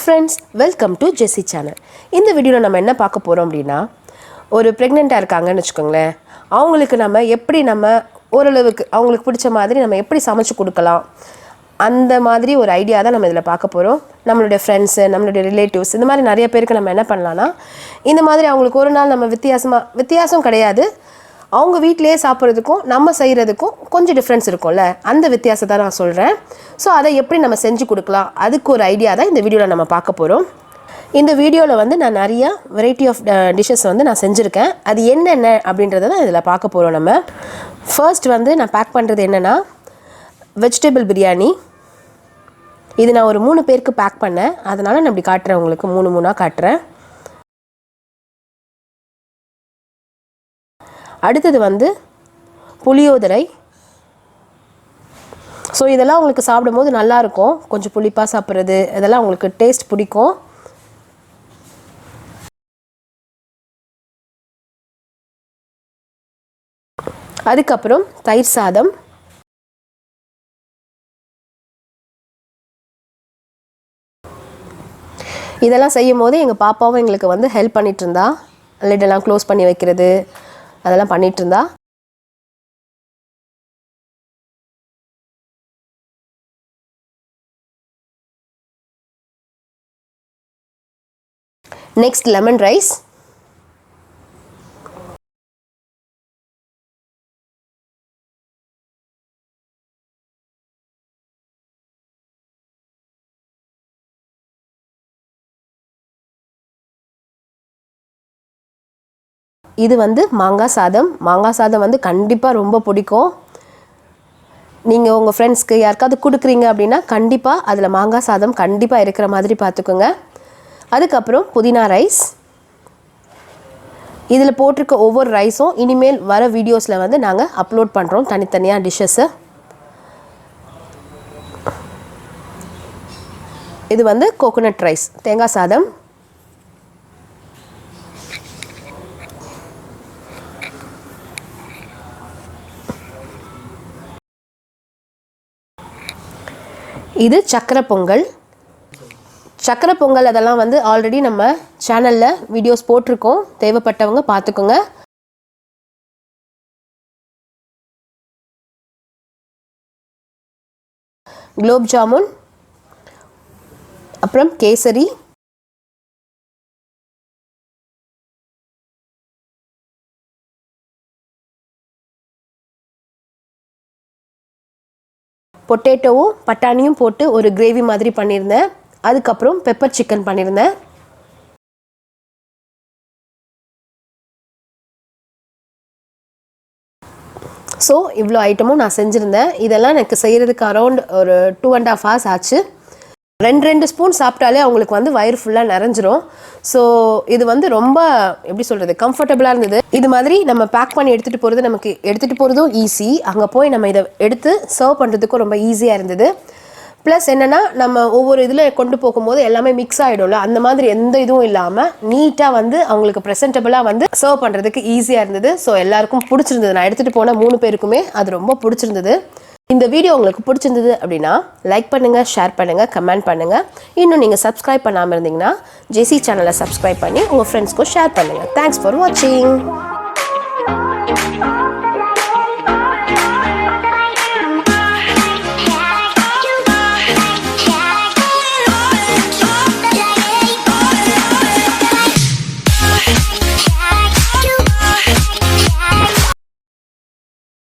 friends, welcome to Jece channel. இந்த வீடியோல நம்ம என்ன பார்க்க போறோம் அப்படினா ஒரு பிரெக்னன்ட்டா இருக்காங்கன்னு வெச்சுக்கோங்களே. அவங்களுக்கு நம்ம எப்படி நம்ம ஓரளவுக்கு அவங்களுக்கு பிடிச்ச மாதிரி நம்ம எப்படி சமைச்சு கொடுக்கலாம். அந்த மாதிரி ஒரு ஐடியா தான் நம்ம இதல பார்க்க போறோம். நம்மளுடைய फ्रेंड्स, நம்மளுடைய ரிலேட்டிவ்ஸ் இந்த மாதிரி நிறைய பேருக்கு நம்ம என்ன பண்ணலாம்னா இந்த மாதிரி அவங்களுக்கு ஒரு நாள் நம்ம வித்தியாசம் கிடையாது. அவங்க வீட்லயே சாப்பிடுறதுக்கும் நம்ம செய்யிறதுக்கும் கொஞ்சம் டிஃபரன்ஸ் இருக்கும்ல. அந்த வித்தியாசத்தை நான் சொல்றேன். சோ அதை எப்படி நம்ம செஞ்சு கொடுக்கலாம் அதுக்கு ஒரு ஐடியா தான் இந்த வீடியோல நம்ம பார்க்க போறோம். இந்த வீடியோல வந்து நான் நிறைய வெரைட்டி ஆஃப் டிஷஸ் வந்து நான் செஞ்சிருக்கேன். அது என்னென்ன அப்படின்றத தான் இதல பார்க்க போறோம் நம்ம. ஃபர்ஸ்ட் வந்து நான் பேக் பண்றது என்னன்னா வெஜிடபிள் பிரியாணி. இது நான் ஒரு 3 பேருக்கு பேக் பண்ணேன். அதனால நான் இப்படி காட்றேன் உங்களுக்கு 3 காட்றேன். அடுத்து வந்து புளியோதரை. சோ இதெல்லாம் உங்களுக்கு சாப்பிடும்போது நல்லா இருக்கும். கொஞ்சம் புளிப்பா சாப்பிடுறது இதெல்லாம் உங்களுக்கு டேஸ்ட் பிடிக்கும். அதுக்கு அப்புறம் தயிர் சாதம். இதெல்லாம் செய்யும்போது எங்க பாப்பாவும் எங்களுக்கு வந்து ஹெல்ப் பண்ணிட்டு இருந்தா. லிட் எல்லாம் க்ளோஸ் பண்ணி வைக்கிறது அதெல்லாம் பண்ணிட்டு இருந்தா. Next lemon rice. இது வந்து மாங்காய் சாதம். மாங்காய் சாதம் வந்து கண்டிப்பா ரொம்ப பிடிக்கும். நீங்க உங்க ஃப்ரெண்ட்ஸ்க்கு யாருக்காவது கொடுக்குறீங்க அப்படினா கண்டிப்பா அதுல மாங்காய் சாதம் கண்டிப்பா இருக்கிற மாதிரி பாத்துக்கோங்க. அதுக்கு அப்புறம் புதினா ரைஸ். இதுல போட்டிருக்க ஒவ்வொரு ரைஸும் இனிமேல் வர வீடியோஸ்ல வந்து நாங்க அப்லோட் பண்றோம் தனித்தனியா டிஷஸ். இது வந்து கோகனட் ரைஸ், தேங்காய் சாதம். இது சக்கரை பொங்கல். சக்கரை பொங்கல் அதெல்லாம் வந்து ஆல்ரெடி நம்ம சேனல்ல வீடியோஸ் போட்டுருக்கோம். தேவைப்பட்டவங்க பார்த்துக்கோங்க. குலோப் ஜாமுன், அப்புறம் கேசரி, பொட்டேட்டோவும் பட்டாணியும் போட்டு ஒரு கிரேவி மாதிரி பண்ணியிருந்தேன். அதுக்கப்புறம் பெப்பர் சிக்கன் பண்ணியிருந்தேன். ஸோ இவ்வளோ ஐட்டமும் நான் செஞ்சுருந்தேன். இதெல்லாம் எனக்கு செய்கிறதுக்கு அரௌண்ட் ஒரு 2.5 hours ஆச்சு. 2 ஸ்பூன் சாப்பிட்டாலே அவங்களுக்கு வந்து வயிறு ஃபுல்லாக நிறைஞ்சிரும். ஸோ இது வந்து ரொம்ப எப்படி சொல்கிறது கம்ஃபர்டபுளாக இருந்தது. இது மாதிரி நம்ம பேக் பண்ணி எடுத்துகிட்டு போகிறது நமக்கு எடுத்துகிட்டு போகிறதும் ஈஸி. அங்கே போய் நம்ம இதை எடுத்து சர்வ் பண்ணுறதுக்கும் ரொம்ப ஈஸியாக இருந்தது. ப்ளஸ் என்னென்னா நம்ம ஒவ்வொரு இதில் கொண்டு போகும்போது எல்லாமே மிக்ஸ் ஆகிடும்ல. அந்த மாதிரி எந்த இதுவும் இல்லாமல் நீட்டாக வந்து அவங்களுக்கு ப்ரெசென்டபுளாக வந்து சர்வ் பண்ணுறதுக்கு ஈஸியாக இருந்தது. ஸோ எல்லாருக்கும் பிடிச்சிருந்தது. நான் எடுத்துகிட்டு போன 3 பேருக்குமே அது ரொம்ப பிடிச்சிருந்தது. இந்த வீடியோ உங்களுக்கு பிடிச்சிருந்தது அப்படின்னா லைக் பண்ணுங்கள், ஷேர் பண்ணுங்கள், கமெண்ட் பண்ணுங்கள். இன்னும் நீங்கள் சப்ஸ்கிரைப் பண்ணாமல் இருந்தீங்கன்னா ஜெசி சேனலை சப்ஸ்கிரைப் பண்ணி உங்கள் ஃப்ரெண்ட்ஸ்க்கும் ஷேர் பண்ணுங்கள். தேங்க்ஸ் ஃபார் வாட்சிங்.